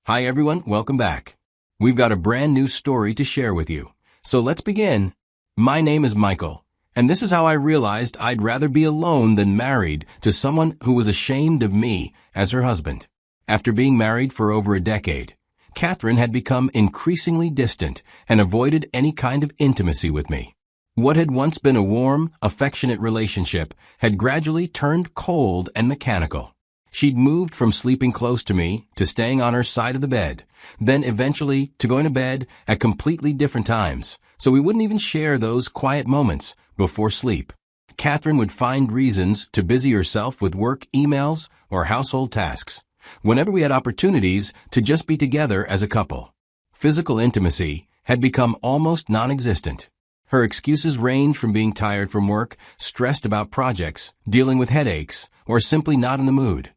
Hi everyone, welcome back. We've got a brand new story to share with you. So let's begin. My name is Michael, and this is how I realized I'd rather be alone than married to someone who was ashamed of me as her husband. After being married for over a decade, Catherine had become increasingly distant and avoided any kind of intimacy with me. What had once been a warm, affectionate relationship had gradually turned cold and mechanical. She'd moved from sleeping close to me to staying on her side of the bed, then eventually to going to bed at completely different times, so we wouldn't even share those quiet moments before sleep. Catherine would find reasons to busy herself with work emails or household tasks, whenever we had opportunities to just be together as a couple. Physical intimacy had become almost non-existent. Her excuses range from being tired from work, stressed about projects, dealing with headaches, or simply not in the mood.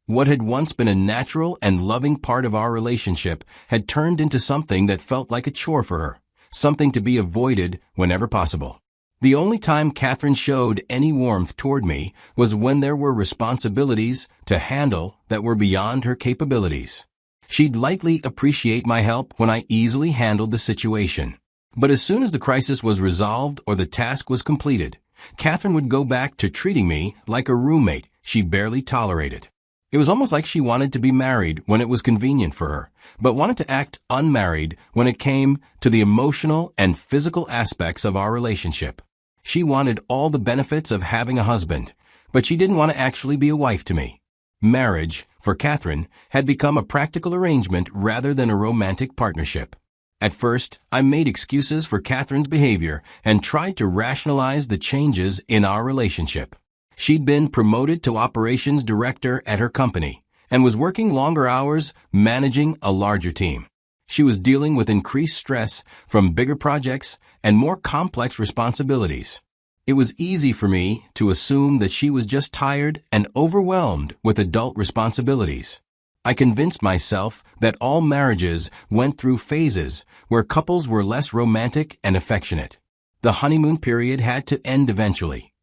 What had once been a natural and loving part of our relationship had turned into something that felt like a chore for her, something to be avoided whenever possible. The only time Catherine showed any warmth toward me was when there were responsibilities to handle that were beyond her capabilities. She'd likely appreciate my help when I easily handled the situation. But as soon as the crisis was resolved or the task was completed, Catherine would go back to treating me like a roommate she barely tolerated. It was almost like she wanted to be married when it was convenient for her, but wanted to act unmarried when it came to the emotional and physical aspects of our relationship. She wanted all the benefits of having a husband, but she didn't want to actually be a wife to me. Marriage, for Catherine, had become a practical arrangement rather than a romantic partnership. At first, I made excuses for Catherine's behavior and tried to rationalize the changes in our relationship. She'd been promoted to operations director at her company and was working longer hours managing a larger team. She was dealing with increased stress from bigger projects and more complex responsibilities. It was easy for me to assume that she was just tired and overwhelmed with adult responsibilities. I convinced myself that all marriages went through phases where couples were less romantic and affectionate. The honeymoon period had to end eventually,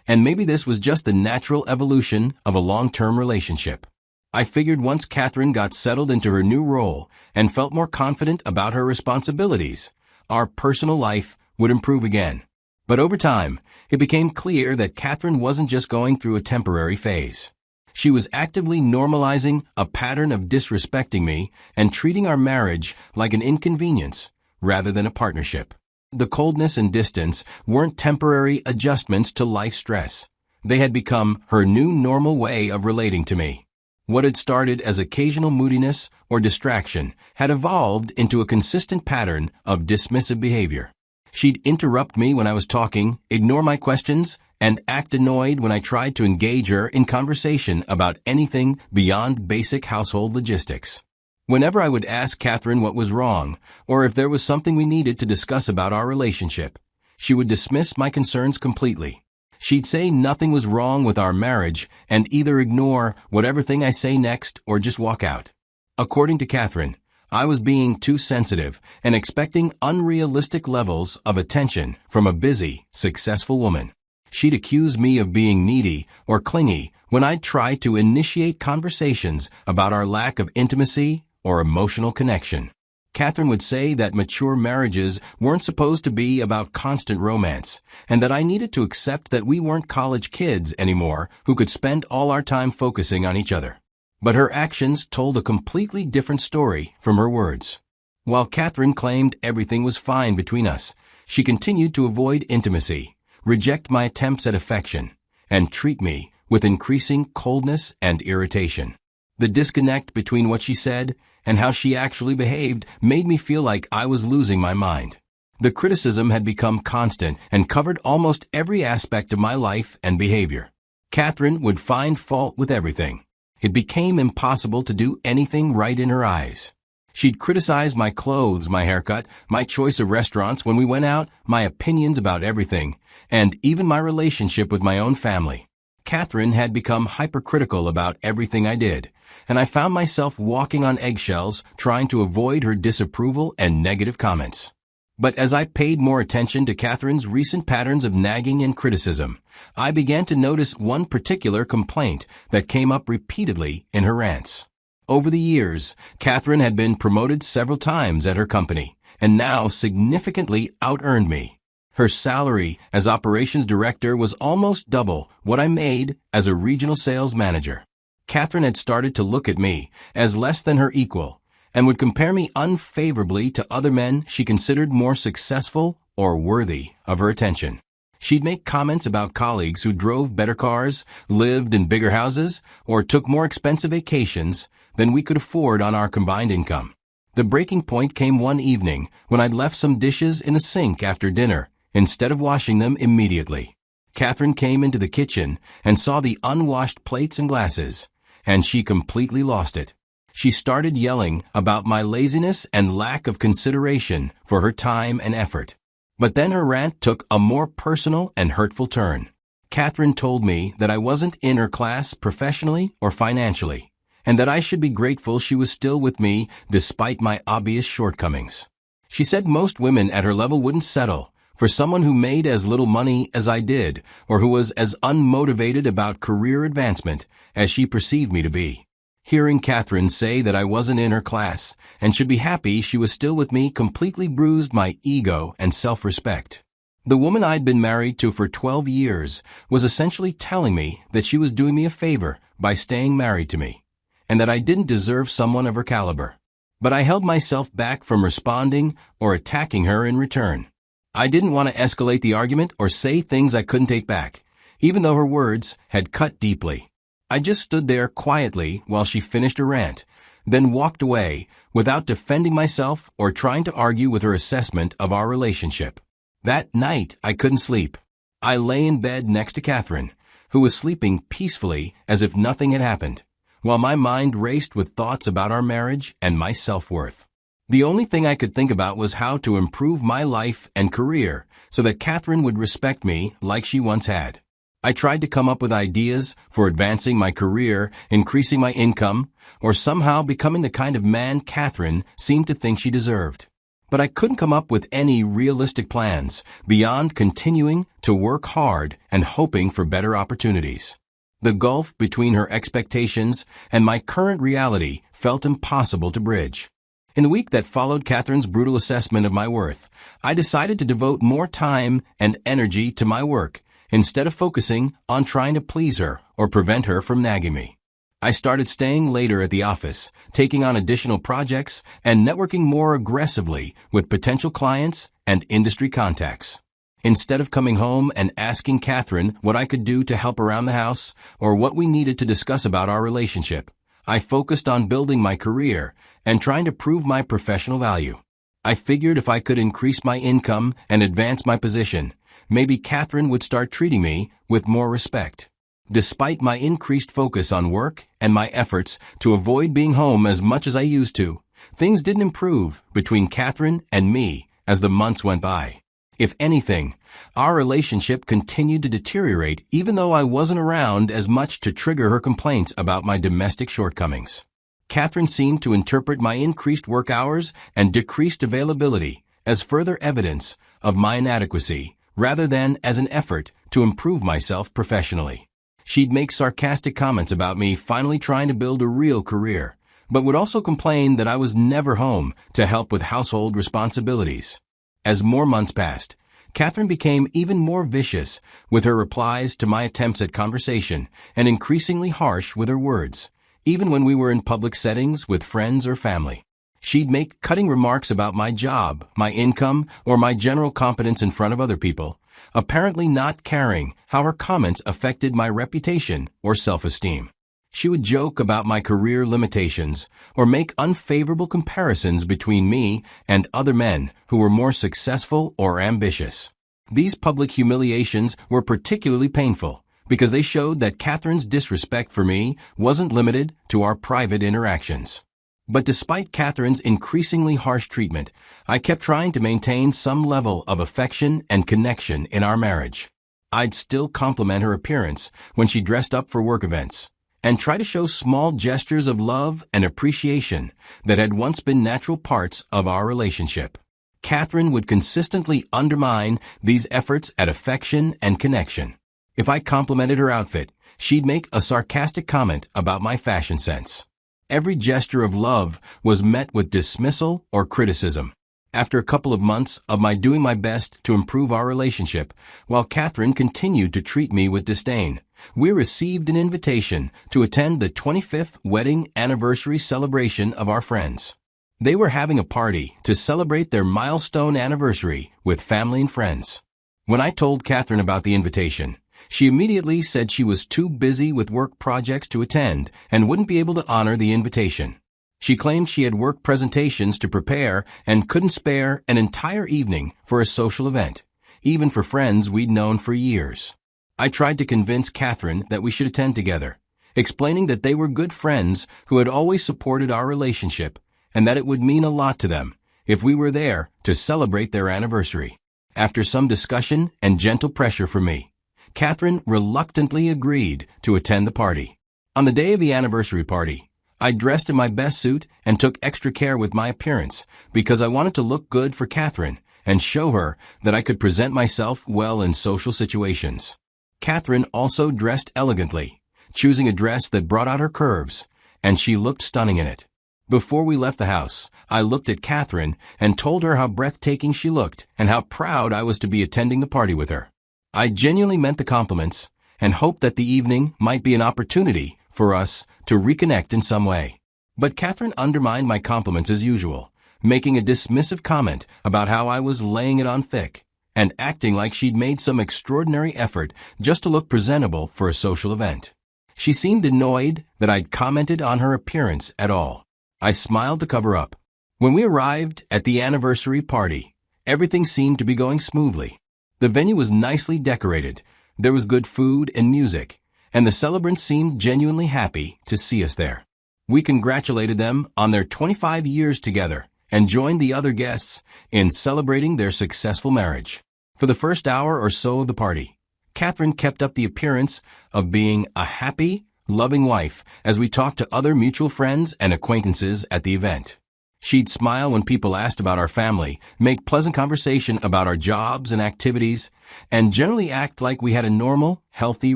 and maybe this was just the natural evolution of a long-term relationship. I figured once Catherine got settled into her new role and felt more confident about her responsibilities, our personal life would improve again. But over time, it became clear that Catherine wasn't just going through a temporary phase. She was actively normalizing a pattern of disrespecting me and treating our marriage like an inconvenience rather than a partnership. The coldness and distance weren't temporary adjustments to life stress. They had become her new normal way of relating to me. What had started as occasional moodiness or distraction had evolved into a consistent pattern of dismissive behavior. She'd interrupt me when I was talking, ignore my questions, and act annoyed when I tried to engage her in conversation about anything beyond basic household logistics. Whenever I would ask Catherine what was wrong, or if there was something we needed to discuss about our relationship, she would dismiss my concerns completely. She'd say nothing was wrong with our marriage and either ignore whatever thing I say next or just walk out. According to Catherine, I was being too sensitive and expecting unrealistic levels of attention from a busy, successful woman. She'd accuse me of being needy or clingy when I'd try to initiate conversations about our lack of intimacy or emotional connection. Catherine would say that mature marriages weren't supposed to be about constant romance, and that I needed to accept that we weren't college kids anymore who could spend all our time focusing on each other. But her actions told a completely different story from her words. While Catherine claimed everything was fine between us, she continued to avoid intimacy, reject my attempts at affection, and treat me with increasing coldness and irritation. The disconnect between what she said and how she actually behaved made me feel like I was losing my mind. The criticism had become constant and covered almost every aspect of my life and behavior. Catherine would find fault with everything. It became impossible to do anything right in her eyes. She'd criticize my clothes, my haircut, my choice of restaurants when we went out, my opinions about everything, and even my relationship with my own family. Catherine had become hypercritical about everything I did, and I found myself walking on eggshells trying to avoid her disapproval and negative comments. But as I paid more attention to Catherine's recent patterns of nagging and criticism, I began to notice one particular complaint that came up repeatedly in her rants. Over the years, Catherine had been promoted several times at her company, and now significantly out-earned me. Her salary as operations director was almost double what I made as a regional sales manager. Catherine had started to look at me as less than her equal, and would compare me unfavorably to other men she considered more successful or worthy of her attention. She'd make comments about colleagues who drove better cars, lived in bigger houses, or took more expensive vacations than we could afford on our combined income. The breaking point came one evening when I'd left some dishes in the sink after dinner instead of washing them immediately. Catherine came into the kitchen and saw the unwashed plates and glasses, and she completely lost it. She started yelling about my laziness and lack of consideration for her time and effort. But then her rant took a more personal and hurtful turn. Catherine told me that I wasn't in her class professionally or financially, and that I should be grateful she was still with me despite my obvious shortcomings. She said most women at her level wouldn't settle for someone who made as little money as I did, or who was as unmotivated about career advancement as she perceived me to be. Hearing Catherine say that I wasn't in her class and should be happy she was still with me completely bruised my ego and self-respect. The woman I'd been married to for 12 years was essentially telling me that she was doing me a favor by staying married to me, and that I didn't deserve someone of her caliber. But I held myself back from responding or attacking her in return. I didn't want to escalate the argument or say things I couldn't take back, even though her words had cut deeply. I just stood there quietly while she finished her rant, then walked away without defending myself or trying to argue with her assessment of our relationship. That night, I couldn't sleep. I lay in bed next to Catherine, who was sleeping peacefully as if nothing had happened, while my mind raced with thoughts about our marriage and my self-worth. The only thing I could think about was how to improve my life and career so that Catherine would respect me like she once had. I tried to come up with ideas for advancing my career, increasing my income, or somehow becoming the kind of man Catherine seemed to think she deserved. But I couldn't come up with any realistic plans beyond continuing to work hard and hoping for better opportunities. The gulf between her expectations and my current reality felt impossible to bridge. In the week that followed Catherine's brutal assessment of my worth, I decided to devote more time and energy to my work instead of focusing on trying to please her or prevent her from nagging me. I started staying later at the office, taking on additional projects, and networking more aggressively with potential clients and industry contacts. Instead of coming home and asking Catherine what I could do to help around the house or what we needed to discuss about our relationship, I focused on building my career and trying to prove my professional value. I figured if I could increase my income and advance my position, maybe Catherine would start treating me with more respect. Despite my increased focus on work and my efforts to avoid being home as much as I used to, things didn't improve between Catherine and me as the months went by. If anything, our relationship continued to deteriorate even though I wasn't around as much to trigger her complaints about my domestic shortcomings. Catherine seemed to interpret my increased work hours and decreased availability as further evidence of my inadequacy rather than as an effort to improve myself professionally. She'd make sarcastic comments about me finally trying to build a real career, but would also complain that I was never home to help with household responsibilities. As more months passed, Catherine became even more vicious with her replies to my attempts at conversation and increasingly harsh with her words, even when we were in public settings with friends or family. She'd make cutting remarks about my job, my income, or my general competence in front of other people, apparently not caring how her comments affected my reputation or self-esteem. She would joke about my career limitations or make unfavorable comparisons between me and other men who were more successful or ambitious. These public humiliations were particularly painful because they showed that Catherine's disrespect for me wasn't limited to our private interactions. But despite Catherine's increasingly harsh treatment, I kept trying to maintain some level of affection and connection in our marriage. I'd still compliment her appearance when she dressed up for work events, and try to show small gestures of love and appreciation that had once been natural parts of our relationship. Catherine would consistently undermine these efforts at affection and connection. If I complimented her outfit, she'd make a sarcastic comment about my fashion sense. Every gesture of love was met with dismissal or criticism. After a couple of months of my doing my best to improve our relationship, while Catherine continued to treat me with disdain, we received an invitation to attend the 25th wedding anniversary celebration of our friends. They were having a party to celebrate their milestone anniversary with family and friends. When I told Catherine about the invitation, she immediately said she was too busy with work projects to attend and wouldn't be able to honor the invitation. She claimed she had work presentations to prepare and couldn't spare an entire evening for a social event, even for friends we'd known for years. I tried to convince Catherine that we should attend together, explaining that they were good friends who had always supported our relationship and that it would mean a lot to them if we were there to celebrate their anniversary. After some discussion and gentle pressure from me, Catherine reluctantly agreed to attend the party. On the day of the anniversary party, I dressed in my best suit and took extra care with my appearance because I wanted to look good for Catherine and show her that I could present myself well in social situations. Catherine also dressed elegantly, choosing a dress that brought out her curves, and she looked stunning in it. Before we left the house, I looked at Catherine and told her how breathtaking she looked and how proud I was to be attending the party with her. I genuinely meant the compliments and hoped that the evening might be an opportunity for us to reconnect in some way. But Catherine undermined my compliments as usual, making a dismissive comment about how I was laying it on thick and acting like she'd made some extraordinary effort just to look presentable for a social event. She seemed annoyed that I'd commented on her appearance at all. I smiled to cover up. When we arrived at the anniversary party, everything seemed to be going smoothly. The venue was nicely decorated, there was good food and music, and the celebrants seemed genuinely happy to see us there. We congratulated them on their 25 years together and joined the other guests in celebrating their successful marriage. For the first hour or so of the party, Catherine kept up the appearance of being a happy, loving wife as we talked to other mutual friends and acquaintances at the event. She'd smile when people asked about our family, make pleasant conversation about our jobs and activities, and generally act like we had a normal, healthy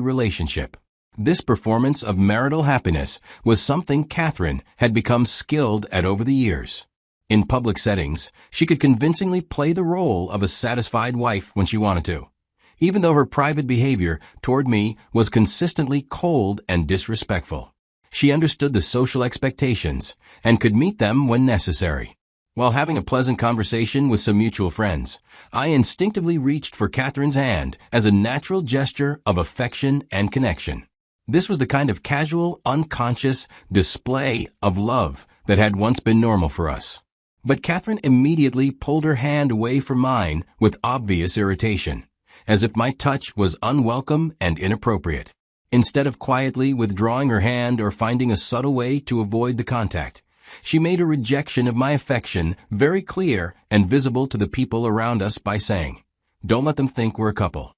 relationship. This performance of marital happiness was something Catherine had become skilled at over the years. In public settings, she could convincingly play the role of a satisfied wife when she wanted to, even though her private behavior toward me was consistently cold and disrespectful. She understood the social expectations and could meet them when necessary. While having a pleasant conversation with some mutual friends, I instinctively reached for Catherine's hand as a natural gesture of affection and connection. This was the kind of casual, unconscious display of love that had once been normal for us. But Catherine immediately pulled her hand away from mine with obvious irritation, as if my touch was unwelcome and inappropriate. Instead of quietly withdrawing her hand or finding a subtle way to avoid the contact, she made a rejection of my affection very clear and visible to the people around us by saying, "Don't let them think we're a couple."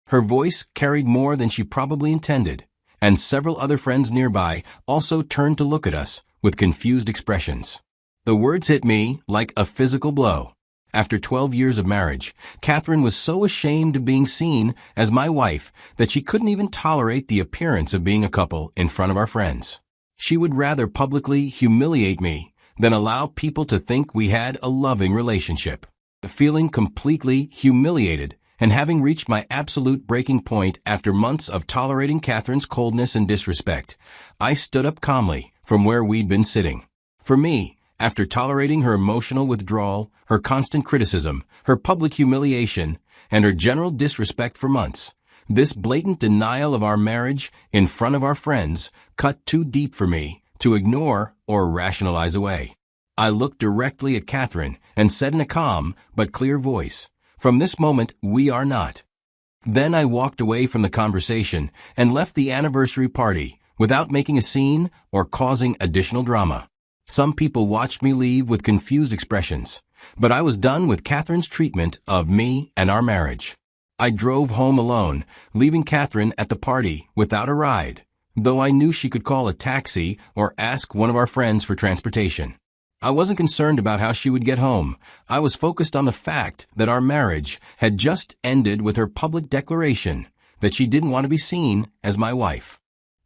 Her voice carried more than she probably intended, and several other friends nearby also turned to look at us with confused expressions. The words hit me like a physical blow. After 12 years of marriage, Catherine was so ashamed of being seen as my wife that she couldn't even tolerate the appearance of being a couple in front of our friends. She would rather publicly humiliate me than allow people to think we had a loving relationship. Feeling completely humiliated and having reached my absolute breaking point after months of tolerating Catherine's coldness and disrespect, I stood up calmly from where we'd been sitting. For me, after tolerating her emotional withdrawal, her constant criticism, her public humiliation, and her general disrespect for months, this blatant denial of our marriage in front of our friends cut too deep for me to ignore or rationalize away. I looked directly at Catherine and said in a calm but clear voice, "From this moment, we are not." Then I walked away from the conversation and left the anniversary party without making a scene or causing additional drama. Some people watched me leave with confused expressions, but I was done with Catherine's treatment of me and our marriage. I drove home alone, leaving Catherine at the party without a ride, though I knew she could call a taxi or ask one of our friends for transportation. I wasn't concerned about how she would get home. I was focused on the fact that our marriage had just ended with her public declaration that she didn't want to be seen as my wife.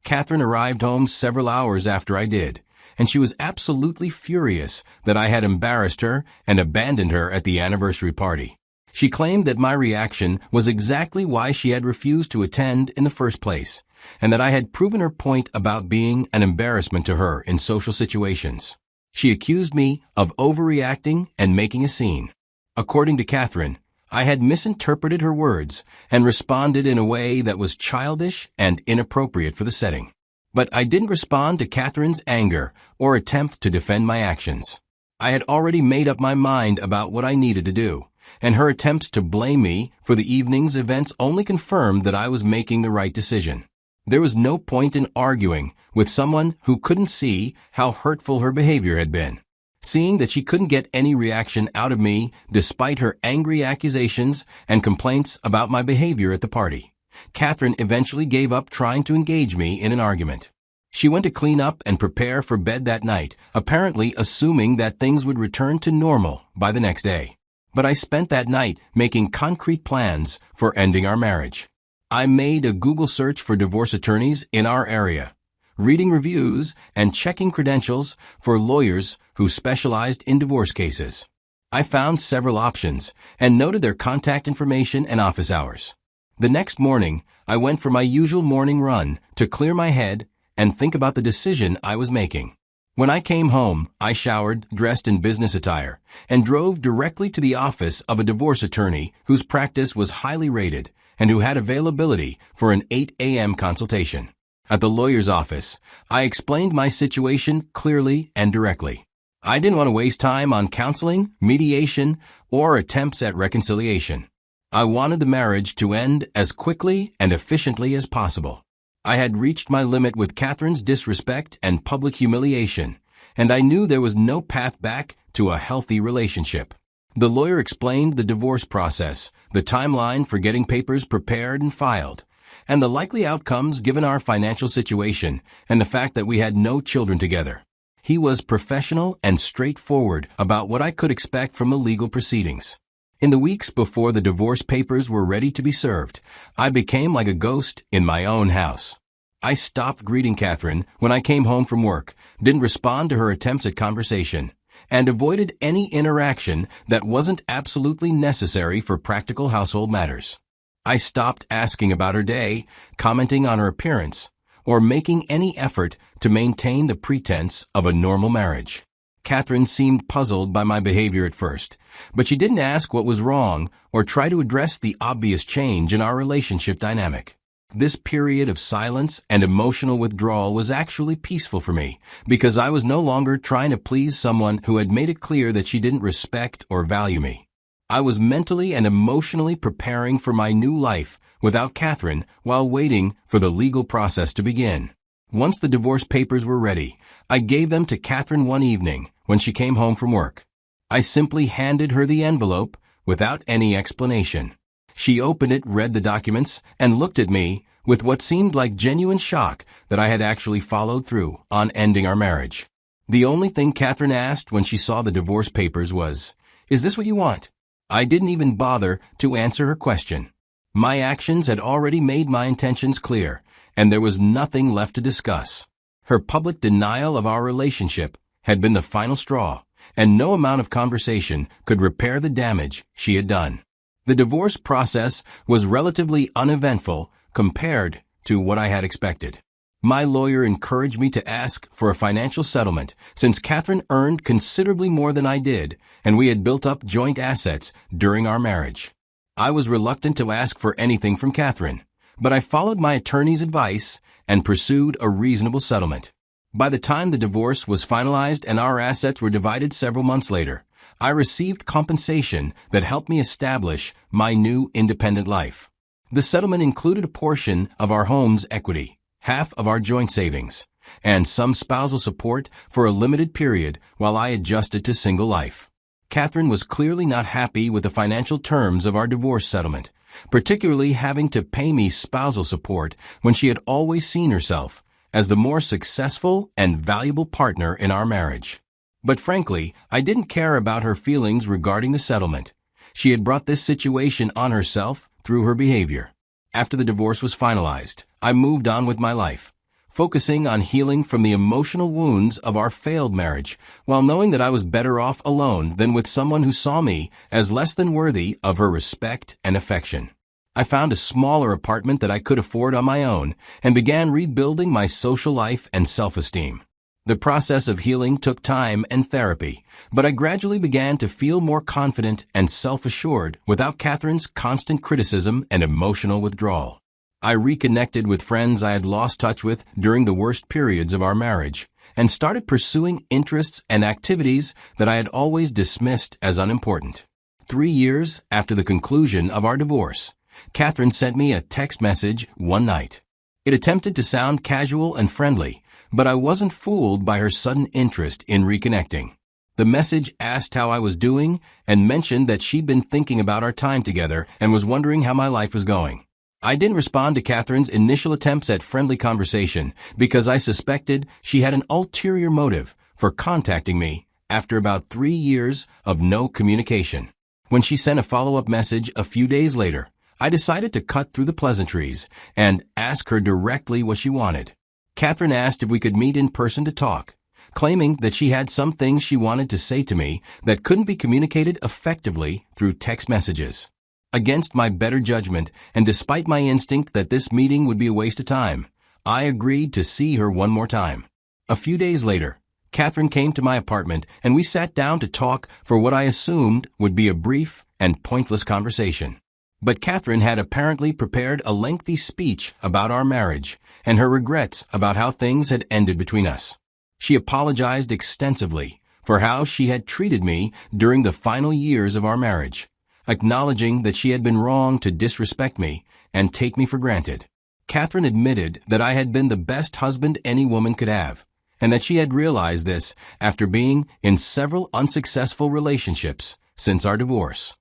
Catherine arrived home several hours after I did, and she was absolutely furious that I had embarrassed her and abandoned her at the anniversary party. She claimed that my reaction was exactly why she had refused to attend in the first place, and that I had proven her point about being an embarrassment to her in social situations. She accused me of overreacting and making a scene. According to Catherine, I had misinterpreted her words and responded in a way that was childish and inappropriate for the setting. But I didn't respond to Catherine's anger or attempt to defend my actions. I had already made up my mind about what I needed to do, and her attempts to blame me for the evening's events only confirmed that I was making the right decision. There was no point in arguing with someone who couldn't see how hurtful her behavior had been. Seeing that she couldn't get any reaction out of me despite her angry accusations and complaints about my behavior at the party, Catherine eventually gave up trying to engage me in an argument. She went to clean up and prepare for bed that night, apparently assuming that things would return to normal by the next day. But I spent that night making concrete plans for ending our marriage. I made a Google search for divorce attorneys in our area, reading reviews and checking credentials for lawyers who specialized in divorce cases. I found several options and noted their contact information and office hours. The next morning, I went for my usual morning run to clear my head and think about the decision I was making. When I came home, I showered, dressed in business attire, and drove directly to the office of a divorce attorney whose practice was highly rated and who had availability for an 8 a.m. consultation. At the lawyer's office, I explained my situation clearly and directly. I didn't want to waste time on counseling, mediation, or attempts at reconciliation. I wanted the marriage to end as quickly and efficiently as possible. I had reached my limit with Catherine's disrespect and public humiliation, and I knew there was no path back to a healthy relationship. The lawyer explained the divorce process, the timeline for getting papers prepared and filed, and the likely outcomes given our financial situation and the fact that we had no children together. He was professional and straightforward about what I could expect from the legal proceedings. In the weeks before the divorce papers were ready to be served, I became like a ghost in my own house. I stopped greeting Catherine when I came home from work, didn't respond to her attempts at conversation, and avoided any interaction that wasn't absolutely necessary for practical household matters. I stopped asking about her day, commenting on her appearance, or making any effort to maintain the pretense of a normal marriage. Catherine seemed puzzled by my behavior at first, but she didn't ask what was wrong or try to address the obvious change in our relationship dynamic. This period of silence and emotional withdrawal was actually peaceful for me because I was no longer trying to please someone who had made it clear that she didn't respect or value me. I was mentally and emotionally preparing for my new life without Catherine while waiting for the legal process to begin. Once the divorce papers were ready, I gave them to Catherine one evening when she came home from work. I simply handed her the envelope without any explanation. She opened it, read the documents, and looked at me with what seemed like genuine shock that I had actually followed through on ending our marriage. The only thing Catherine asked when she saw the divorce papers was, "Is this what you want?" I didn't even bother to answer her question. My actions had already made my intentions clear, and there was nothing left to discuss. Her public denial of our relationship had been the final straw, and no amount of conversation could repair the damage she had done. The divorce process was relatively uneventful compared to what I had expected. My lawyer encouraged me to ask for a financial settlement since Catherine earned considerably more than I did, and we had built up joint assets during our marriage. I was reluctant to ask for anything from Catherine, but I followed my attorney's advice and pursued a reasonable settlement. By the time the divorce was finalized and our assets were divided several months later, I received compensation that helped me establish my new independent life. The settlement included a portion of our home's equity, half of our joint savings, and some spousal support for a limited period while I adjusted to single life. Catherine was clearly not happy with the financial terms of our divorce settlement, particularly having to pay me spousal support when she had always seen herself as the more successful and valuable partner in our marriage. But frankly, I didn't care about her feelings regarding the settlement. She had brought this situation on herself through her behavior. After the divorce was finalized, I moved on with my life, focusing on healing from the emotional wounds of our failed marriage, while knowing that I was better off alone than with someone who saw me as less than worthy of her respect and affection. I found a smaller apartment that I could afford on my own and began rebuilding my social life and self-esteem. The process of healing took time and therapy, but I gradually began to feel more confident and self-assured without Catherine's constant criticism and emotional withdrawal. I reconnected with friends I had lost touch with during the worst periods of our marriage and started pursuing interests and activities that I had always dismissed as unimportant. 3 years after the conclusion of our divorce, Catherine sent me a text message one night. It attempted to sound casual and friendly, but I wasn't fooled by her sudden interest in reconnecting. The message asked how I was doing and mentioned that she'd been thinking about our time together and was wondering how my life was going. I didn't respond to Catherine's initial attempts at friendly conversation because I suspected she had an ulterior motive for contacting me after about 3 years of no communication. When she sent a follow-up message a few days later, I decided to cut through the pleasantries and ask her directly what she wanted. Catherine asked if we could meet in person to talk, claiming that she had some things she wanted to say to me that couldn't be communicated effectively through text messages. Against my better judgment, and despite my instinct that this meeting would be a waste of time, I agreed to see her one more time. A few days later, Catherine came to my apartment and we sat down to talk for what I assumed would be a brief and pointless conversation. But Catherine had apparently prepared a lengthy speech about our marriage and her regrets about how things had ended between us. She apologized extensively for how she had treated me during the final years of our marriage, acknowledging that she had been wrong to disrespect me and take me for granted. Catherine admitted that I had been the best husband any woman could have, and that she had realized this after being in several unsuccessful relationships since our divorce.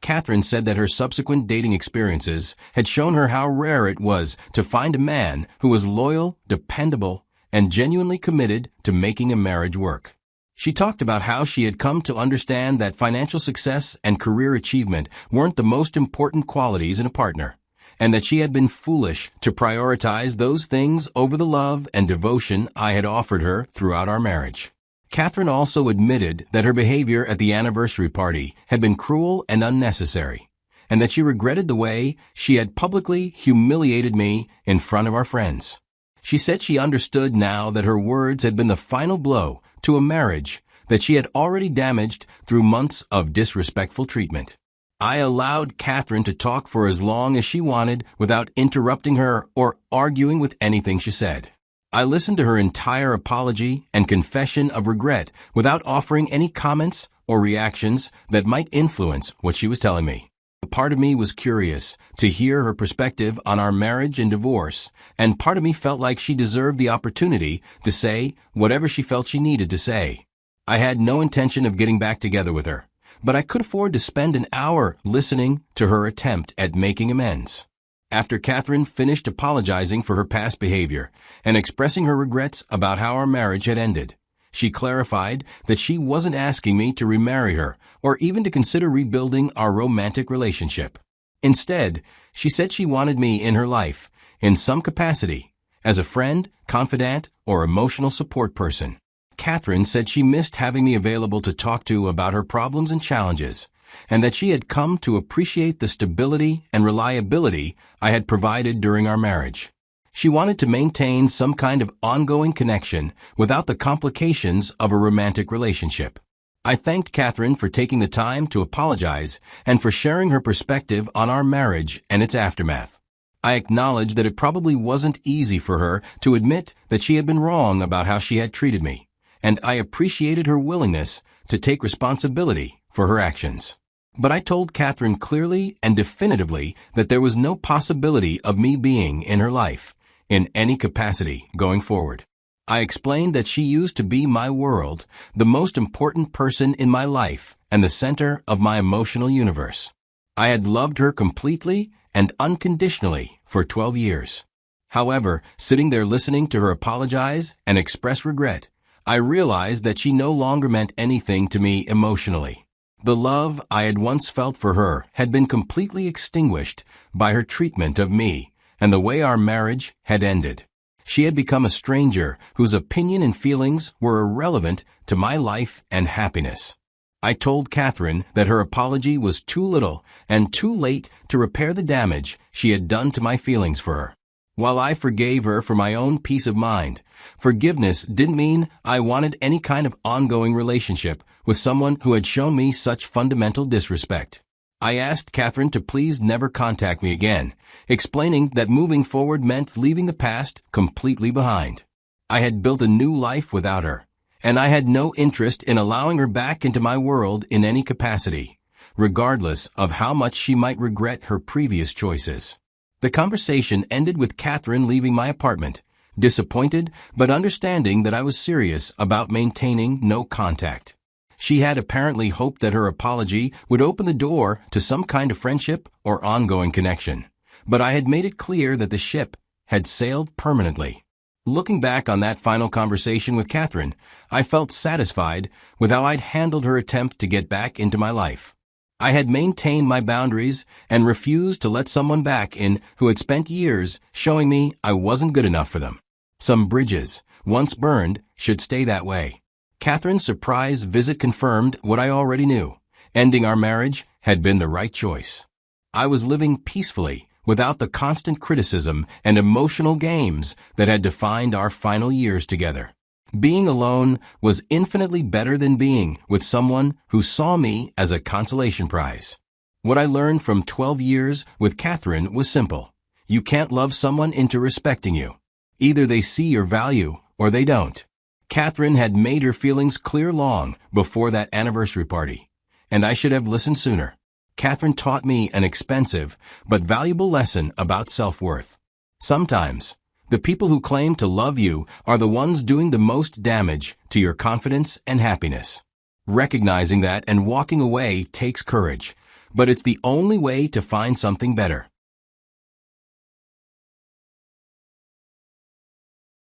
Catherine said that her subsequent dating experiences had shown her how rare it was to find a man who was loyal, dependable, and genuinely committed to making a marriage work. She talked about how she had come to understand that financial success and career achievement weren't the most important qualities in a partner, and that she had been foolish to prioritize those things over the love and devotion I had offered her throughout our marriage. Catherine also admitted that her behavior at the anniversary party had been cruel and unnecessary, and that she regretted the way she had publicly humiliated me in front of our friends. She said she understood now that her words had been the final blow to a marriage that she had already damaged through months of disrespectful treatment. I allowed Catherine to talk for as long as she wanted without interrupting her or arguing with anything she said. I listened to her entire apology and confession of regret without offering any comments or reactions that might influence what she was telling me. Part of me was curious to hear her perspective on our marriage and divorce, and part of me felt like she deserved the opportunity to say whatever she felt she needed to say. I had no intention of getting back together with her, but I could afford to spend an hour listening to her attempt at making amends. After Catherine finished apologizing for her past behavior and expressing her regrets about how our marriage had ended, she clarified that she wasn't asking me to remarry her or even to consider rebuilding our romantic relationship. Instead, she said she wanted me in her life, in some capacity, as a friend, confidant, or emotional support person. Catherine said she missed having me available to talk to about her problems and challenges, and that she had come to appreciate the stability and reliability I had provided during our marriage. She wanted to maintain some kind of ongoing connection without the complications of a romantic relationship. I thanked Catherine for taking the time to apologize and for sharing her perspective on our marriage and its aftermath. I acknowledged that it probably wasn't easy for her to admit that she had been wrong about how she had treated me, and I appreciated her willingness to take responsibility for her actions. But I told Catherine clearly and definitively that there was no possibility of me being in her life, in any capacity, going forward. I explained that she used to be my world, the most important person in my life, and the center of my emotional universe. I had loved her completely and unconditionally for 12 years. However, sitting there listening to her apologize and express regret, I realized that she no longer meant anything to me emotionally. The love I had once felt for her had been completely extinguished by her treatment of me and the way our marriage had ended. She had become a stranger whose opinion and feelings were irrelevant to my life and happiness. I told Catherine that her apology was too little and too late to repair the damage she had done to my feelings for her. While I forgave her for my own peace of mind, forgiveness didn't mean I wanted any kind of ongoing relationship with someone who had shown me such fundamental disrespect. I asked Catherine to please never contact me again, explaining that moving forward meant leaving the past completely behind. I had built a new life without her, and I had no interest in allowing her back into my world in any capacity, regardless of how much she might regret her previous choices. The conversation ended with Catherine leaving my apartment, disappointed but understanding that I was serious about maintaining no contact. She had apparently hoped that her apology would open the door to some kind of friendship or ongoing connection, but I had made it clear that the ship had sailed permanently. Looking back on that final conversation with Catherine, I felt satisfied with how I'd handled her attempt to get back into my life. I had maintained my boundaries and refused to let someone back in who had spent years showing me I wasn't good enough for them. Some bridges, once burned, should stay that way. Catherine's surprise visit confirmed what I already knew. Ending our marriage had been the right choice. I was living peacefully, without the constant criticism and emotional games that had defined our final years together. Being alone was infinitely better than being with someone who saw me as a consolation prize. What I learned from 12 years with Catherine was simple. You can't love someone into respecting you. Either they see your value or they don't. Catherine had made her feelings clear long before that anniversary party, and I should have listened sooner. Catherine taught me an expensive but valuable lesson about self-worth. Sometimes, the people who claim to love you are the ones doing the most damage to your confidence and happiness. Recognizing that and walking away takes courage, but it's the only way to find something better.